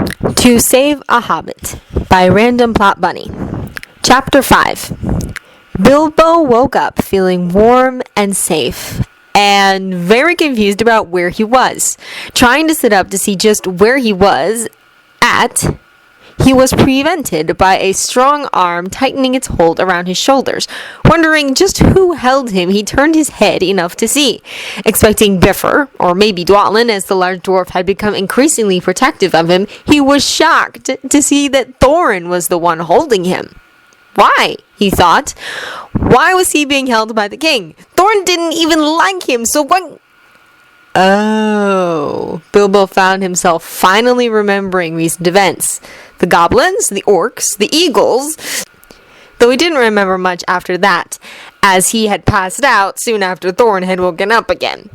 To Save a Hobbit by Random Plot Bunny. Chapter 5. Bilbo woke up feeling warm and safe and very confused about where he was. Trying to sit up to see just where he was at, he was prevented by a strong arm tightening its hold around his shoulders. Wondering just who held him, he turned his head enough to see. Expecting Bifur, or maybe Dwalin, as the large dwarf had become increasingly protective of him, he was shocked to see that Thorin was the one holding him. Why? He thought. Why was he being held by the king? Thorin didn't even like him, so what? Oh, Bilbo found himself finally remembering recent events. The goblins, the orcs, the eagles. Though he didn't remember much after that, as he had passed out soon after Thorin had woken up again.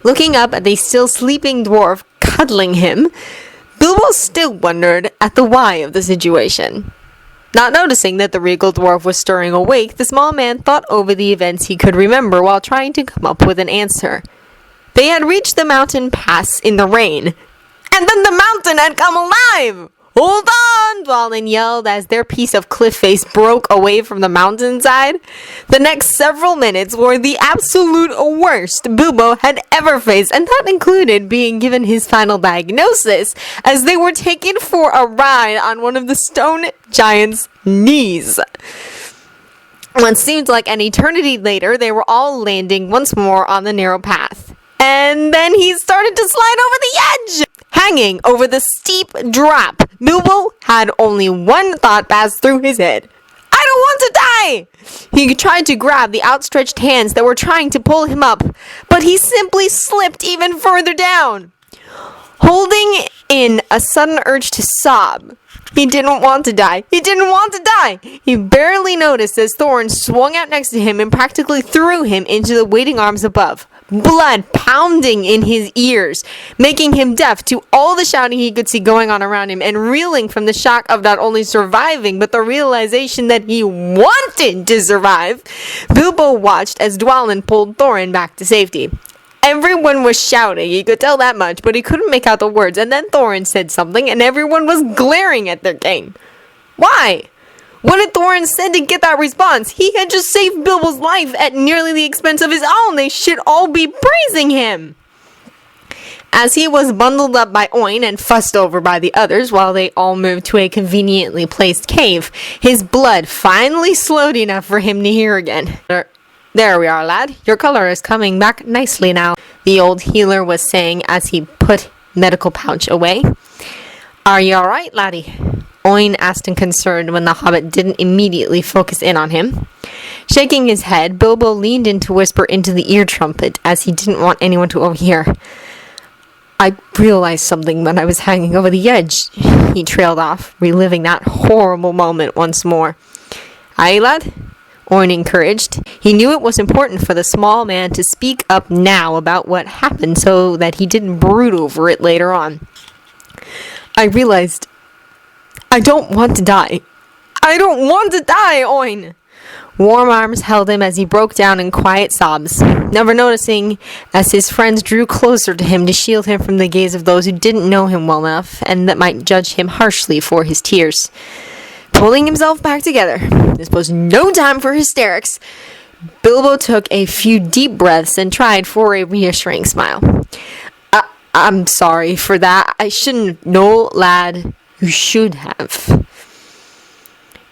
Looking up at the still sleeping dwarf cuddling him, Bilbo still wondered at the why of the situation. Not noticing that the regal dwarf was stirring awake, the small man thought over the events he could remember while trying to come up with an answer. They had reached the mountain pass in the rain, and then the mountain had come alive! "Hold on!" Dwalin yelled as their piece of cliff face broke away from the mountainside. The next several minutes were the absolute worst Bilbo had ever faced, and that included being given his final diagnosis as they were taken for a ride on one of the stone giant's knees. What seemed like an eternity later, they were all landing once more on the narrow path. And then he started to slide over the edge! Hanging over the steep drop, Bilbo had only one thought pass through his head. I don't want to die! He tried to grab the outstretched hands that were trying to pull him up, but he simply slipped even further down. Holding in a sudden urge to sob. He didn't want to die. He didn't want to die. He barely noticed as Thorin swung out next to him and practically threw him into the waiting arms above. Blood pounding in his ears, making him deaf to all the shouting he could see going on around him, and reeling from the shock of not only surviving, but the realization that he wanted to survive. Bilbo watched as Dwalin pulled Thorin back to safety. Everyone was shouting, he could tell that much, but he couldn't make out the words, and then Thorin said something, and everyone was glaring at their king. Why? What had Thorin said to get that response? He had just saved Bilbo's life at nearly the expense of his own. They should all be praising him. As he was bundled up by Oin and fussed over by the others while they all moved to a conveniently placed cave, his blood finally slowed enough for him to hear again. There we are, lad. Your color is coming back nicely now, the old healer was saying as he put medical pouch away. Are you alright, laddie? Oin asked in concern when the hobbit didn't immediately focus in on him. Shaking his head, Bilbo leaned in to whisper into the ear trumpet as he didn't want anyone to overhear. I realized something when I was hanging over the edge, he trailed off, reliving that horrible moment once more. Aye, lad? Oin encouraged. He knew it was important for the small man to speak up now about what happened so that he didn't brood over it later on. I realized I don't want to die. I don't want to die, Oin! Warm arms held him as he broke down in quiet sobs, never noticing as his friends drew closer to him to shield him from the gaze of those who didn't know him well enough and that might judge him harshly for his tears. Pulling himself back together, this was no time for hysterics, Bilbo took a few deep breaths and tried for a reassuring smile. I'm sorry for that. I shouldn't. No, lad. You should have.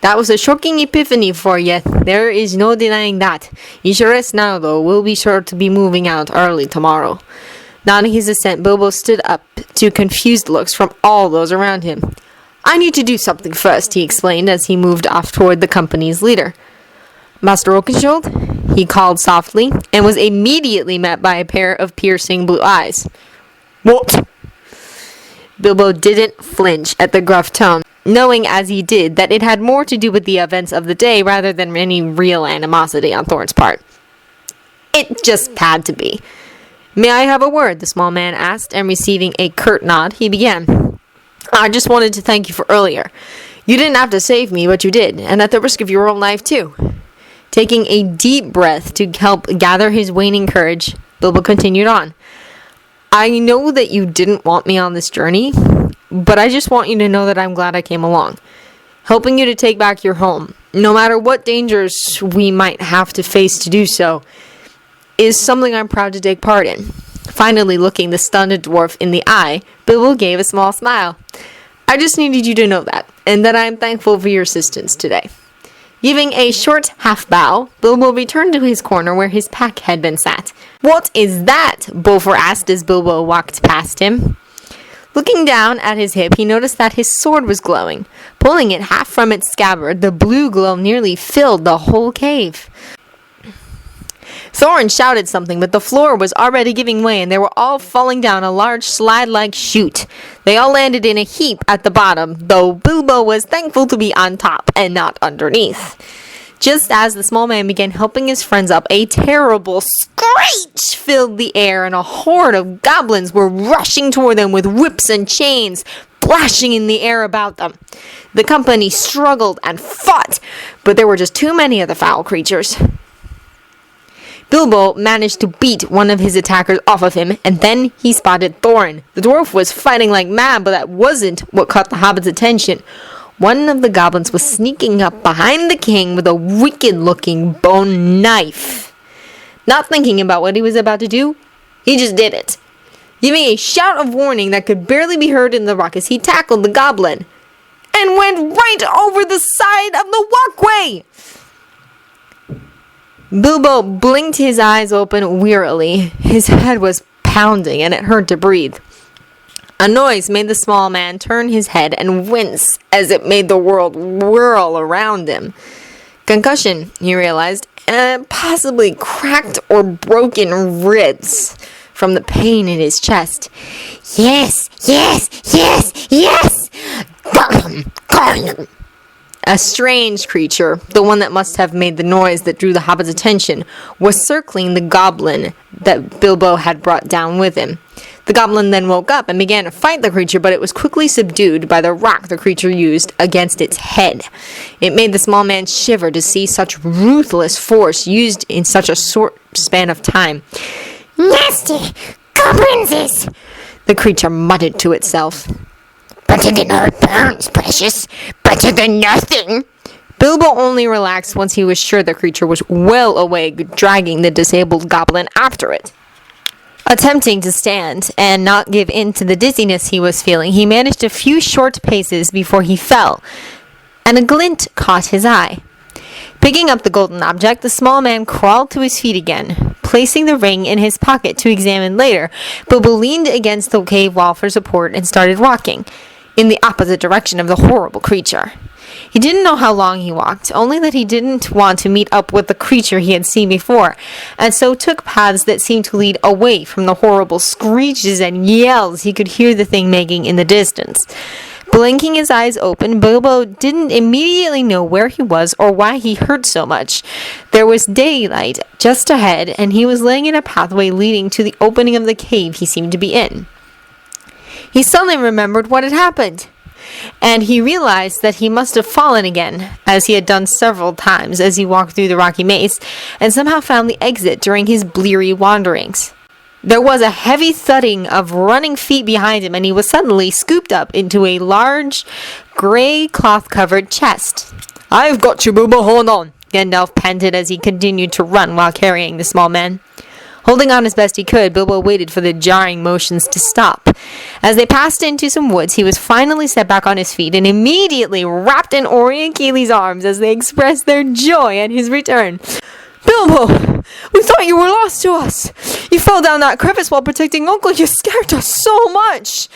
That was a shocking epiphany for you. There is no denying that. You should rest now, though. We'll be sure to be moving out early tomorrow. Nodding his assent, Bilbo stood up to confused looks from all those around him. I need to do something first, he explained as he moved off toward the company's leader. Master Oakenshield, he called softly, and was immediately met by a pair of piercing blue eyes. What? Bilbo didn't flinch at the gruff tone, knowing as he did that it had more to do with the events of the day rather than any real animosity on Thorin's part. It just had to be. May I have a word? The small man asked, and receiving a curt nod, he began. I just wanted to thank you for earlier. You didn't have to save me, but you did, and at the risk of your own life, too. Taking a deep breath to help gather his waning courage, Bilbo continued on. I know that you didn't want me on this journey, but I just want you to know that I'm glad I came along, helping you to take back your home, no matter what dangers we might have to face to do so, is something I'm proud to take part in." Finally looking the stunned dwarf in the eye, Bilbo gave a small smile. "I just needed you to know that, and that I am thankful for your assistance today." Giving a short half-bow, Bilbo returned to his corner where his pack had been sat. "What is that?" Bolfor asked as Bilbo walked past him. Looking down at his hip, he noticed that his sword was glowing. Pulling it half from its scabbard, the blue glow nearly filled the whole cave. Thorin shouted something, but the floor was already giving way, and they were all falling down a large slide-like chute. They all landed in a heap at the bottom, though Bilbo was thankful to be on top and not underneath. Just as the small man began helping his friends up, a terrible screech filled the air, and a horde of goblins were rushing toward them with whips and chains, flashing in the air about them. The company struggled and fought, but there were just too many of the foul creatures. Bilbo managed to beat one of his attackers off of him, and then he spotted Thorin. The dwarf was fighting like mad, but that wasn't what caught the hobbit's attention. One of the goblins was sneaking up behind the king with a wicked-looking bone knife. Not thinking about what he was about to do, he just did it. Giving a shout of warning that could barely be heard in the ruckus, he tackled the goblin and went right over the side of the walkway. Bilbo blinked his eyes open wearily. His head was pounding, and it hurt to breathe. A noise made the small man turn his head and wince as it made the world whirl around him. Concussion, he realized, and possibly cracked or broken ribs from the pain in his chest. "Yes, yes, yes, yes! Goblin, goblin!" A strange creature, the one that must have made the noise that drew the hobbit's attention, was circling the goblin that Bilbo had brought down with him. The goblin then woke up and began to fight the creature, but it was quickly subdued by the rock the creature used against its head. It made the small man shiver to see such ruthless force used in such a short span of time. "Nasty goblins!" the creature muttered to itself. "Better than our bones, precious. Better than nothing." Bilbo only relaxed once he was sure the creature was well awake, dragging the disabled goblin after it. Attempting to stand and not give in to the dizziness he was feeling, he managed a few short paces before he fell, and a glint caught his eye. Picking up the golden object, the small man crawled to his feet again. Placing the ring in his pocket to examine later, Bilbo leaned against the cave wall for support and started walking in the opposite direction of the horrible creature. He didn't know how long he walked, only that he didn't want to meet up with the creature he had seen before, and so took paths that seemed to lead away from the horrible screeches and yells he could hear the thing making in the distance. Blinking his eyes open, Bilbo didn't immediately know where he was or why he hurt so much. There was daylight just ahead, and he was laying in a pathway leading to the opening of the cave he seemed to be in. He suddenly remembered what had happened, and he realized that he must have fallen again, as he had done several times as he walked through the rocky maze, and somehow found the exit during his bleary wanderings. There was a heavy thudding of running feet behind him, and he was suddenly scooped up into a large, gray cloth-covered chest. "I've got you, Bilbo, hold on," Gandalf panted as he continued to run while carrying the small man. Holding on as best he could, Bilbo waited for the jarring motions to stop. As they passed into some woods, he was finally set back on his feet and immediately wrapped in Ori and Keely's arms as they expressed their joy at his return. "Bilbo, we thought you were lost to us. You fell down that crevice while protecting Uncle. You scared us so much."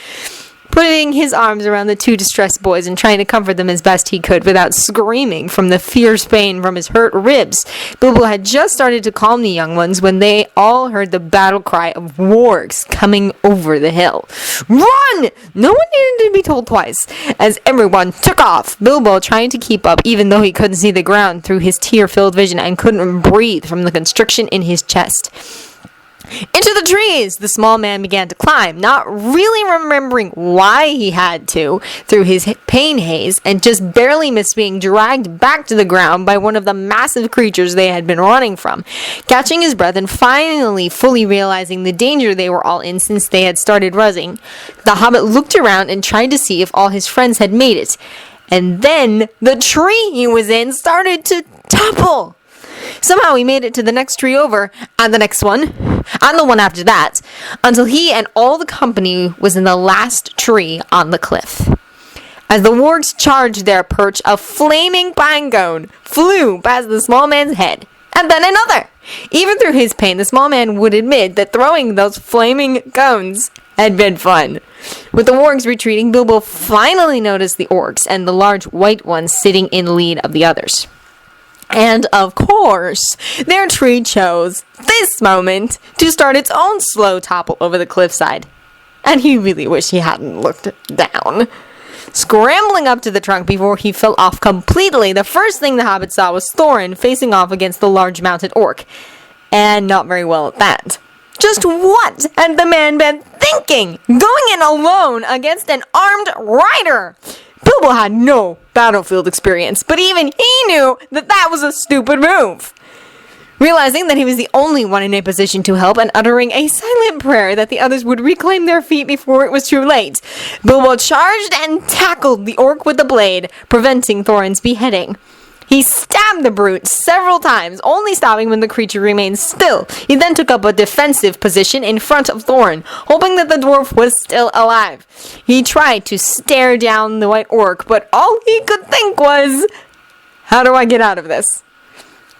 Putting his arms around the two distressed boys and trying to comfort them as best he could without screaming from the fierce pain from his hurt ribs, Bilbo had just started to calm the young ones when they all heard the battle cry of wargs coming over the hill. "Run!" No one needed to be told twice, as everyone took off, Bilbo trying to keep up even though he couldn't see the ground through his tear-filled vision and couldn't breathe from the constriction in his chest. Into the trees, the small man began to climb, not really remembering why he had to, through his pain haze, and just barely missed being dragged back to the ground by one of the massive creatures they had been running from. Catching his breath and finally fully realizing the danger they were all in since they had started running, the hobbit looked around and tried to see if all his friends had made it. And then the tree he was in started to topple. Somehow he made it to the next tree over, and the next one, and the one after that, until he and all the company was in the last tree on the cliff. As the wargs charged their perch, a flaming pine cone flew past the small man's head, and then another. Even through his pain, the small man would admit that throwing those flaming cones had been fun. With the wargs retreating, Bilbo finally noticed the orcs and the large white ones sitting in lead of the others. And, of course, their tree chose this moment to start its own slow topple over the cliffside. And he really wished he hadn't looked down. Scrambling up to the trunk before he fell off completely, the first thing the hobbit saw was Thorin facing off against the large mounted orc. And not very well at that. Just what had the man been thinking? Going in alone against an armed rider? Bilbo had no battlefield experience, but even he knew that that was a stupid move. Realizing that he was the only one in a position to help and uttering a silent prayer that the others would reclaim their feet before it was too late, Bilbo charged and tackled the orc with the blade, preventing Thorin's beheading. He stabbed the brute several times, only stopping when the creature remained still. He then took up a defensive position in front of Thorin, hoping that the dwarf was still alive. He tried to stare down the white orc, but all he could think was, how do I get out of this?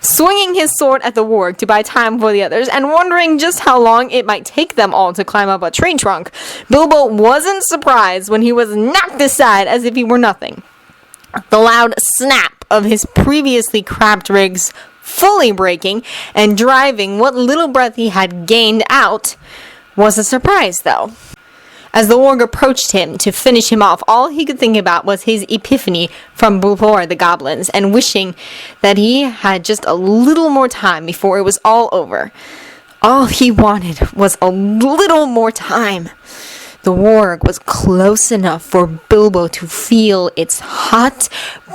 Swinging his sword at the warg to buy time for the others, and wondering just how long it might take them all to climb up a tree trunk, Bilbo wasn't surprised when he was knocked aside as if he were nothing. The loud snap of his previously cramped rigs fully breaking and driving what little breath he had gained out was a surprise, though. As the warg approached him to finish him off, all he could think about was his epiphany from before the goblins, and wishing that he had just a little more time before it was all over. All he wanted was a little more time. The warg was close enough for Bilbo to feel its hot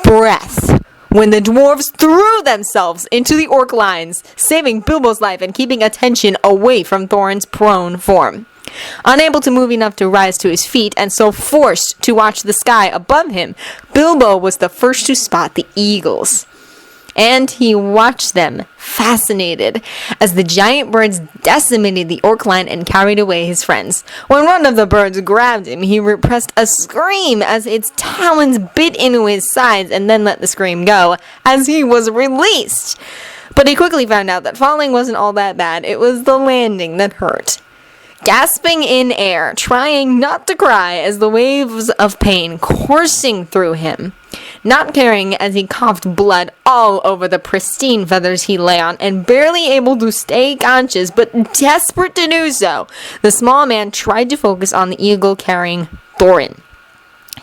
breath when the dwarves threw themselves into the orc lines, saving Bilbo's life and keeping attention away from Thorin's prone form. Unable to move enough to rise to his feet, and so forced to watch the sky above him, Bilbo was the first to spot the eagles. And he watched them, fascinated, as the giant birds decimated the orc line and carried away his friends. When one of the birds grabbed him, he repressed a scream as its talons bit into his sides and then let the scream go, as he was released. But he quickly found out that falling wasn't all that bad. It was the landing that hurt. Gasping in air, trying not to cry as the waves of pain coursing through him, not caring as he coughed blood all over the pristine feathers he lay on, and barely able to stay conscious, but desperate to do so, the small man tried to focus on the eagle carrying Thorin.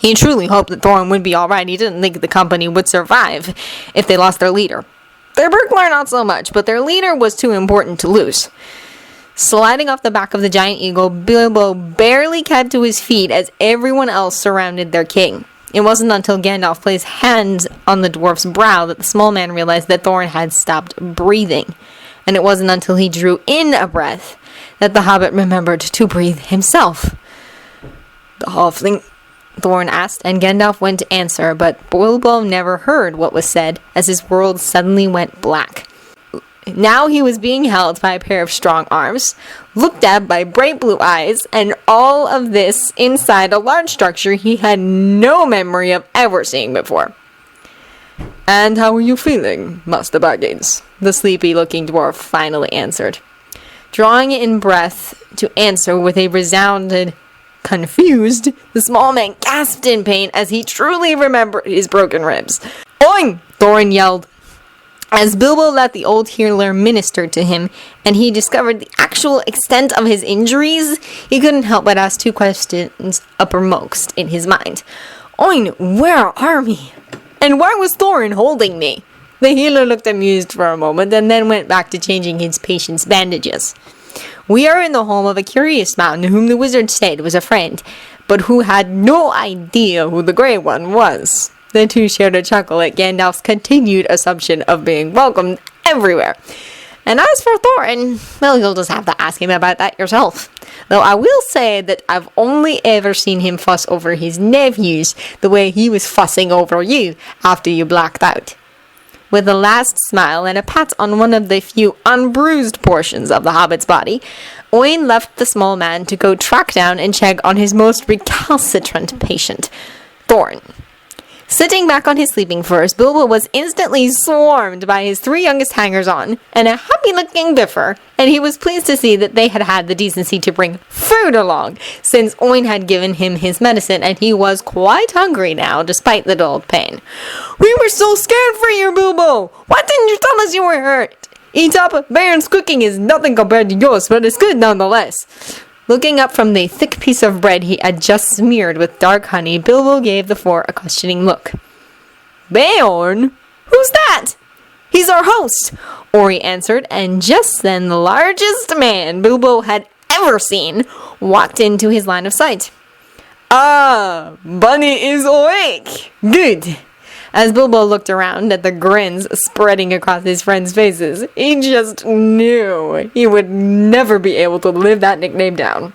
He truly hoped that Thorin would be alright. He didn't think the company would survive if they lost their leader. Their burglar not so much, but their leader was too important to lose. Sliding off the back of the giant eagle, Bilbo barely kept to his feet as everyone else surrounded their king. It wasn't until Gandalf placed hands on the dwarf's brow that the small man realized that Thorin had stopped breathing. And it wasn't until he drew in a breath that the hobbit remembered to breathe himself. The halfling, Thorin asked, and Gandalf went to answer, but Bilbo never heard what was said as his world suddenly went black. Now he was being held by a pair of strong arms, looked at by bright blue eyes, and all of this inside a large structure he had no memory of ever seeing before. "And how are you feeling, Master Baggins?" the sleepy-looking dwarf finally answered. Drawing in breath to answer with a resounded, "Confused," the small man gasped in pain as he truly remembered his broken ribs. "Oing!" Thorin yelled. As Bilbo let the old healer minister to him, and he discovered the actual extent of his injuries, he couldn't help but ask two questions uppermost in his mind. "Oin, where are we? And why was Thorin holding me?" The healer looked amused for a moment, and then went back to changing his patient's bandages. We are in the home of a curious man whom the wizard said was a friend, but who had no idea who the Grey One was." The two shared a chuckle at Gandalf's continued assumption of being welcomed everywhere. And as for Thorin, well, you'll just have to ask him about that yourself. Though I will say that I've only ever seen him fuss over his nephews the way he was fussing over you after you blacked out. With a last smile and a pat on one of the few unbruised portions of the Hobbit's body, Owain left the small man to go track down and check on his most recalcitrant patient, Thorin. Sitting back on his sleeping furs, Bilbo was instantly swarmed by his three youngest hangers-on and a happy-looking Biffer, and he was pleased to see that they had had the decency to bring food along, since Owain had given him his medicine and he was quite hungry now, despite the dulled pain. "We were so scared for you, Bilbo! Why didn't you tell us you were hurt? Eat up, Beorn's cooking is nothing compared to yours, but it's good nonetheless." Looking up from the thick piece of bread he had just smeared with dark honey, Bilbo gave the four a questioning look. "Beorn? Who's that?" "He's our host," Ori answered, and just then the largest man Bilbo had ever seen walked into his line of sight. "Ah, Bunny is awake! Good!" As Bilbo looked around at the grins spreading across his friends' faces, he just knew he would never be able to live that nickname down.